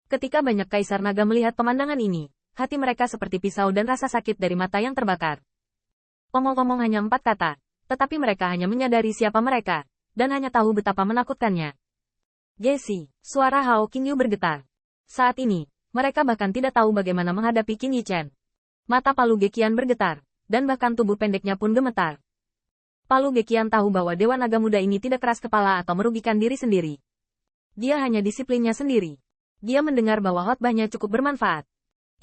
Ketika banyak kaisar naga melihat pemandangan ini, hati mereka seperti pisau dan rasa sakit dari mata yang terbakar. Omong-omong hanya 4 kata, tetapi mereka hanya menyadari siapa mereka, dan hanya tahu betapa menakutkannya. Gesi, suara Hao Qingyu bergetar. Saat ini, mereka bahkan tidak tahu bagaimana menghadapi Qin Yichen. Mata Palu Geqian bergetar, dan bahkan tubuh pendeknya pun gemetar. Palu Geqian tahu bahwa Dewa Naga Muda ini tidak keras kepala atau merugikan diri sendiri. Dia hanya disiplinnya sendiri. Dia mendengar bahwa khotbahnya cukup bermanfaat.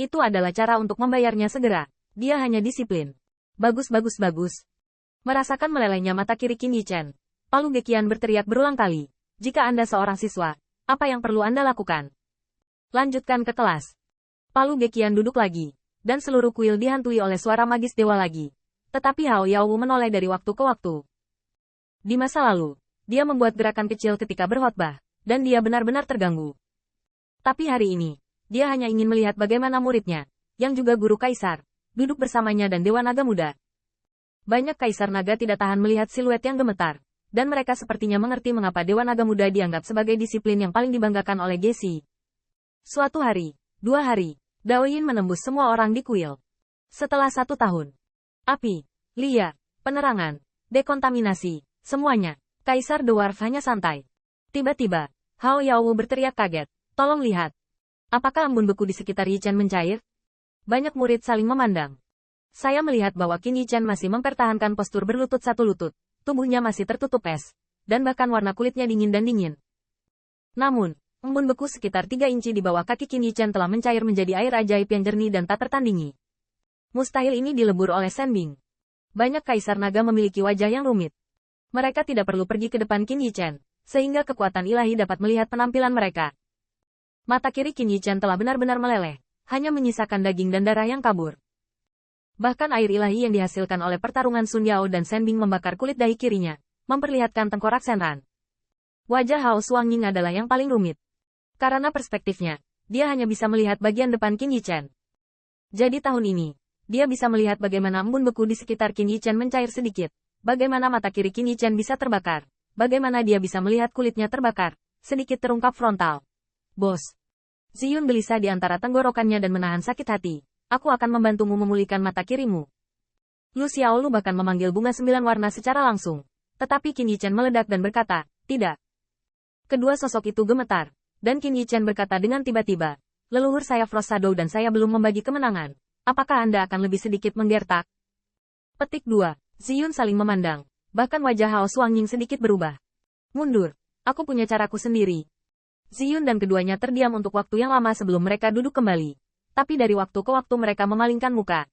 Itu adalah cara untuk membayarnya segera. Dia hanya disiplin. Bagus. Merasakan melelehnya mata kiri Qin Yichen, Palu Geqian berteriak berulang kali. Jika Anda seorang siswa, apa yang perlu Anda lakukan? Lanjutkan ke kelas. Palu Geqian duduk lagi, dan seluruh kuil dihantui oleh suara magis dewa lagi. Tetapi Hao Yaowu menoleh dari waktu ke waktu. Di masa lalu, dia membuat gerakan kecil ketika berkhotbah, dan dia benar-benar terganggu. Tapi hari ini, dia hanya ingin melihat bagaimana muridnya, yang juga guru kaisar, duduk bersamanya dan Dewa Naga Muda. Banyak kaisar naga tidak tahan melihat siluet yang gemetar, dan mereka sepertinya mengerti mengapa Dewa Naga Muda dianggap sebagai disiplin yang paling dibanggakan oleh Gesi. Suatu hari, 2 hari, Dao Yin menembus semua orang di kuil. Setelah 1 tahun, api, lia, penerangan, dekontaminasi, semuanya, Kaisar Dwarf hanya santai. Tiba-tiba, Hao Yaowu berteriak kaget. Tolong lihat. Apakah embun beku di sekitar Yichen mencair? Banyak murid saling memandang. Saya melihat bahwa Qin Yichen masih mempertahankan postur berlutut satu lutut, tubuhnya masih tertutup es, dan bahkan warna kulitnya dingin dan dingin. Namun, embun beku sekitar 3 inci di bawah kaki Qin Yichen telah mencair menjadi air ajaib yang jernih dan tak tertandingi. Mustahil ini dilebur oleh Shen Bing. Banyak kaisar naga memiliki wajah yang rumit. Mereka tidak perlu pergi ke depan Qin Yichen, sehingga kekuatan ilahi dapat melihat penampilan mereka. Mata kiri Qin Yichen telah benar-benar meleleh, hanya menyisakan daging dan darah yang kabur. Bahkan air ilahi yang dihasilkan oleh pertarungan Sun Yao dan Shen Bing membakar kulit dahi kirinya, memperlihatkan tengkorak Shenran. Wajah Hao Xuangying adalah yang paling rumit. Karena perspektifnya, dia hanya bisa melihat bagian depan Qin Yichen. Jadi tahun ini, dia bisa melihat bagaimana embun beku di sekitar Qin Yichen mencair sedikit, bagaimana mata kiri Qin Yichen bisa terbakar, bagaimana dia bisa melihat kulitnya terbakar, sedikit terungkap frontal. Bos. Ziyun gelisah di antara tenggorokannya dan menahan sakit hati. Aku akan membantumu memulihkan mata kirimu. Lu Xiaolu bahkan memanggil bunga 9 warna secara langsung. Tetapi Qin Yichen meledak dan berkata, tidak. Kedua sosok itu gemetar, dan Qin Yichen berkata dengan tiba-tiba, leluhur saya Frost Shadow dan saya belum membagi kemenangan. Apakah Anda akan lebih sedikit menggertak? Petik 2. Ziyun saling memandang. Bahkan wajah Hao Xuangying sedikit berubah. Mundur. Aku punya caraku sendiri. Ziyun dan keduanya terdiam untuk waktu yang lama sebelum mereka duduk kembali. Tapi dari waktu ke waktu mereka memalingkan muka.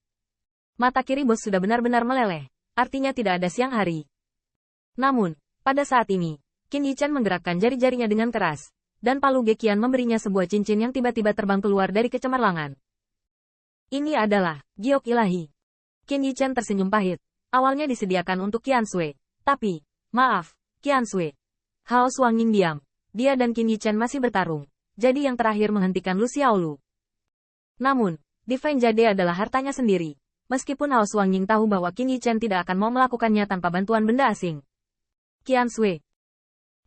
Mata kiri bos sudah benar-benar meleleh. Artinya tidak ada siang hari. Namun, pada saat ini, Qin Yichen menggerakkan jari-jarinya dengan keras. Dan Palu Geqian memberinya sebuah cincin yang tiba-tiba terbang keluar dari kecemerlangan. Ini adalah giok ilahi. Qin Yichen tersenyum pahit. Awalnya disediakan untuk Qian Sui. Tapi, maaf, Qian Sui. Hao Xuangying diam. Dia dan Qin Yichen masih bertarung. Jadi yang terakhir menghentikan Lu Xiaolu. Namun, Divine Jade adalah hartanya sendiri. Meskipun Hao Xuangying tahu bahwa Qin Yichen tidak akan mau melakukannya tanpa bantuan benda asing. Qian Sui.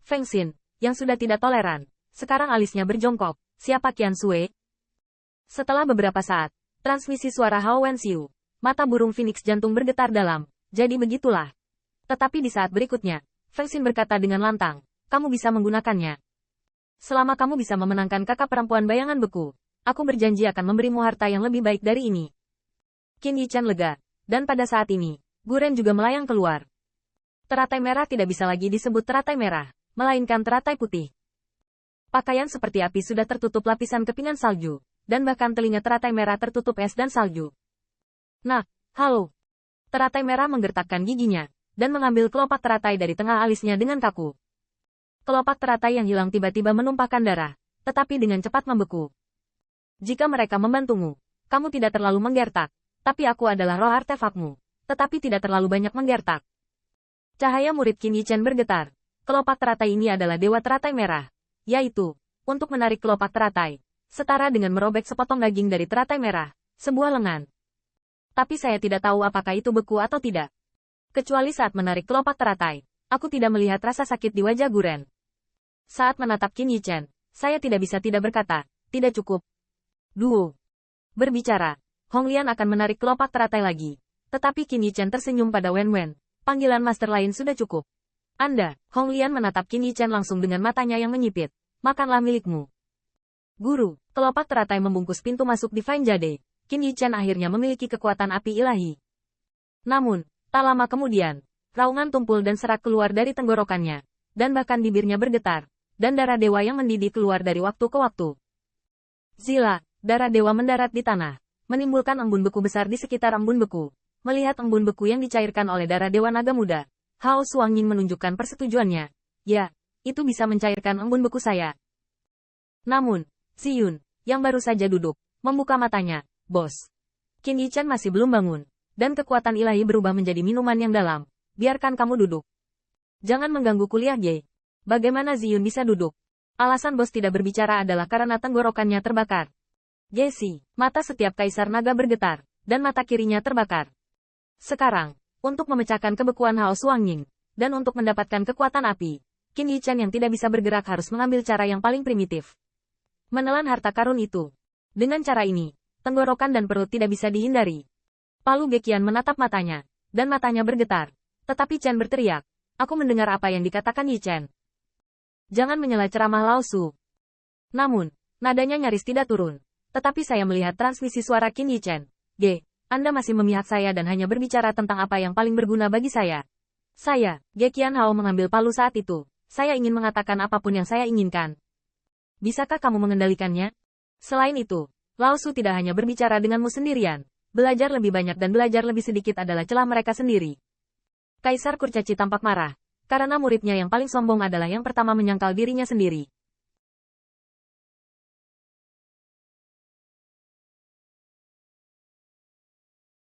Feng Xin, yang sudah tidak toleran. Sekarang alisnya berjongkok. Siapa Qian Sui? Setelah beberapa saat, transmisi suara Hao Wenxiu. Mata burung Phoenix jantung bergetar dalam. Jadi begitulah. Tetapi di saat berikutnya, Feng Xin berkata dengan lantang. Kamu bisa menggunakannya. Selama kamu bisa memenangkan kakak perempuan bayangan beku, aku berjanji akan memberimu harta yang lebih baik dari ini. Qin Yichen lega, dan pada saat ini, Guren juga melayang keluar. Teratai merah tidak bisa lagi disebut teratai merah, melainkan teratai putih. Pakaian seperti api sudah tertutup lapisan kepingan salju, dan bahkan telinga teratai merah tertutup es dan salju. Nah, halo. Teratai merah menggertakkan giginya, dan mengambil kelopak teratai dari tengah alisnya dengan kaku. Kelopak teratai yang hilang tiba-tiba menumpahkan darah, tetapi dengan cepat membeku. Jika mereka membantumu, kamu tidak terlalu menggertak, tapi aku adalah roh artefakmu, tetapi tidak terlalu banyak menggertak. Cahaya murid Qin Yichen bergetar. Kelopak teratai ini adalah dewa teratai merah, yaitu, untuk menarik kelopak teratai, setara dengan merobek sepotong daging dari teratai merah, sebuah lengan. Tapi saya tidak tahu apakah itu beku atau tidak. Kecuali saat menarik kelopak teratai, aku tidak melihat rasa sakit di wajah Guren. Saat menatap Qin Yichen, saya tidak bisa tidak berkata, tidak cukup. Duo. Berbicara, Hong Lian akan menarik kelopak teratai lagi. Tetapi Qin Yichen tersenyum pada Wen Wen. Panggilan master lain sudah cukup. Anda, Hong Lian menatap Qin Yichen langsung dengan matanya yang menyipit. Makanlah milikmu. Guru, kelopak teratai membungkus pintu masuk Divine Jade. Qin Yichen akhirnya memiliki kekuatan api ilahi. Namun, tak lama kemudian, raungan tumpul dan serak keluar dari tenggorokannya. Dan bahkan bibirnya bergetar. Dan darah dewa yang mendidih keluar dari waktu ke waktu. Zila, darah dewa mendarat di tanah. Menimbulkan embun beku besar di sekitar embun beku. Melihat embun beku yang dicairkan oleh darah dewa naga muda, Hao Suangying menunjukkan persetujuannya. Ya, itu bisa mencairkan embun beku saya. Namun, Si Yun, yang baru saja duduk, membuka matanya. Bos. Qin Yichen masih belum bangun. Dan kekuatan ilahi berubah menjadi minuman yang dalam. Biarkan kamu duduk. Jangan mengganggu kuliah Ye. Bagaimana Ziyun bisa duduk? Alasan bos tidak berbicara adalah karena tenggorokannya terbakar. Jesse, mata setiap kaisar naga bergetar, dan mata kirinya terbakar. Sekarang, untuk memecahkan kebekuan Hao Suangying, dan untuk mendapatkan kekuatan api, Qin Yichen yang tidak bisa bergerak harus mengambil cara yang paling primitif. Menelan harta karun itu. Dengan cara ini, tenggorokan dan perut tidak bisa dihindari. Palu Gekian menatap matanya, dan matanya bergetar. Tetapi Chen berteriak, aku mendengar apa yang dikatakan Yichen. Jangan menyela ceramah Lao Su. Namun, nadanya nyaris tidak turun. Tetapi saya melihat transmisi suara Qin Yichen. G, Anda masih memihak saya dan hanya berbicara tentang apa yang paling berguna bagi saya. Saya, Ge Qianhao mengambil palu saat itu. Saya ingin mengatakan apapun yang saya inginkan. Bisakah kamu mengendalikannya? Selain itu, Lao Su tidak hanya berbicara denganmu sendirian. Belajar lebih banyak dan belajar lebih sedikit adalah celah mereka sendiri. Kaisar Kurcaci tampak marah. Karena muridnya yang paling sombong adalah yang pertama menyangkal dirinya sendiri.